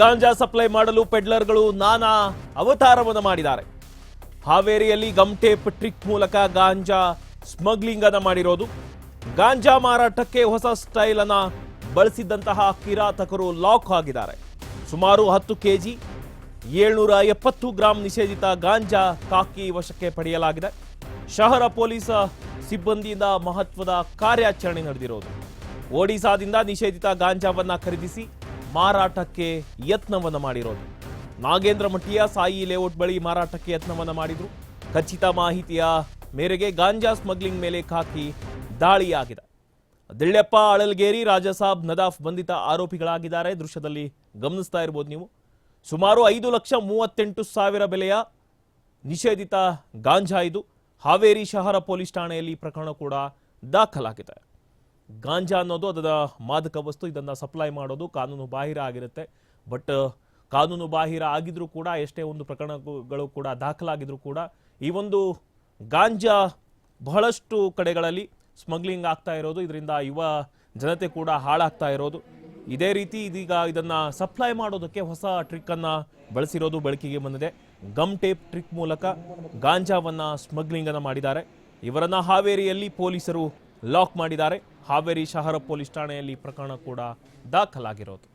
ಗಾಂಜಾ supply ಮಾಡಲು ಪೆಡ್ಲರ್ಗಳು ನಾನಾ ಅವತಾರವನ್ನು ಮಾಡಿದ್ದಾರೆ. ಹಾವೇರಿಯಲ್ಲಿ ಗಮ್ ಟೇಪ್ ಟ್ರಿಕ್ ಮೂಲಕ ಗಾಂಜಾ ಸ್ಮಗ್ಲಿಂಗ್ ಅನ್ನು ಮಾಡಿರೋದು. ಗಾಂಜಾ ಮಾರಾಟಕ್ಕೆ ಹೊಸ ಸ್ಟೈಲ್ ಅನ್ನ ಬಳಸಿದ್ದಂತಹ ಕಿರಾತಕರು ಲಾಕ್ ಆಗಿದ್ದಾರೆ. ಸುಮಾರು 10 ಕೆಜಿ 770 ಗ್ರಾಂ ನಿಷೇಧಿತ ಗಾಂಜಾ ಕಾಕಿ ವಶಕ್ಕೆ ಪಡೆಯಲಾಗಿದೆ. ಶಹರ ಪೊಲೀಸ್ ಸಿಬ್ಬಂದಿಯಿಂದ ಮಹತ್ವದ ಕಾರ್ಯಾಚರಣೆ ನಡೆದಿರೋದು. ಒಡಿಸಾದಿಂದ ನಿಷೇಧಿತ ಗಾಂಜಾವನ್ನ ಖರೀದಿಸಿ ಮಾರಾಟಕ್ಕೆ ಯತ್ನವನ್ನ ಮಾಡಿರೋದು. ನಾಗೇಂದ್ರ ಮಠಿಯ ಸಾಯಿ ಲೇಔಟ್ ಬಳಿ ಮಾರಾಟಕ್ಕೆ ಯತ್ನವನ್ನ ಮಾಡಿದ್ರು. ಖಚಿತ ಮಾಹಿತಿಯ ಮೇರೆಗೆ ಗಾಂಜಾ ಸ್ಮಗ್ಲಿಂಗ್ ಮೇಲೆ ಖಾಕಿ ದಾಳಿಯಾಗಿದೆ. ದಿಳ್ಳೆಪ್ಪ, ಅಳಲ್ಗೇರಿ, ರಾಜಸಾಬ್, ನದಾಫ್ ಬಂಧಿತ ಆರೋಪಿಗಳಾಗಿದ್ದಾರೆ. ದೃಶ್ಯದಲ್ಲಿ ಗಮನಿಸ್ತಾ ಇರಬಹುದು ನೀವು. ಸುಮಾರು 5,38,000 ಬೆಲೆಯ ನಿಷೇಧಿತ ಗಾಂಜಾ ಇದು. ಹಾವೇರಿ ಶಹರ ಪೊಲೀಸ್ ಠಾಣೆಯಲ್ಲಿ ಪ್ರಕರಣ ಕೂಡ ದಾಖಲಾಗಿದೆ. ಗಾಂಜಾ ಅನ್ನೋದು ಅದರ ಮಾದಕ ವಸ್ತು. ಇದನ್ನು ಸಪ್ಲೈ ಮಾಡೋದು ಕಾನೂನು ಬಾಹಿರ ಆಗಿರುತ್ತೆ. ಬಟ್ ಕಾನೂನು ಬಾಹಿರ ಆಗಿದ್ರೂ ಕೂಡ ಎಷ್ಟೇ ಒಂದು ಪ್ರಕರಣಗಳು ಕೂಡ ದಾಖಲಾಗಿದ್ರೂ ಕೂಡ ಈ ಒಂದು ಗಾಂಜಾ ಬಹಳಷ್ಟು ಕಡೆಗಳಲ್ಲಿ ಸ್ಮಗ್ಲಿಂಗ್ ಆಗ್ತಾ ಇರೋದು. ಇದರಿಂದ ಯುವ ಜನತೆ ಕೂಡ ಹಾಳಾಗ್ತಾ ಇರೋದು. ಇದೇ ರೀತಿ ಇದೀಗ ಇದನ್ನ ಸಪ್ಲೈ ಮಾಡೋದಕ್ಕೆ ಹೊಸ ಟ್ರಿಕ್ ಅನ್ನ ಬಳಸಿರೋದು ಬೆಳಕಿಗೆ ಬಂದಿದೆ. ಗಮ್ ಟೇಪ್ ಟ್ರಿಕ್ ಮೂಲಕ ಗಾಂಜಾವನ್ನ ಸ್ಮಗ್ಲಿಂಗ್ ಅನ್ನ ಮಾಡಿದ್ದಾರೆ. ಇವರನ್ನ ಹಾವೇರಿಯಲ್ಲಿ ಪೊಲೀಸರು ಲಾಕ್ ಮಾಡಿದ್ದಾರೆ. ಹಾವೇರಿ ಶಹರ ಪೊಲೀಸ್ ಠಾಣೆಯಲ್ಲಿ ಪ್ರಕರಣ ಕೂಡ ದಾಖಲಾಗಿರೋದು.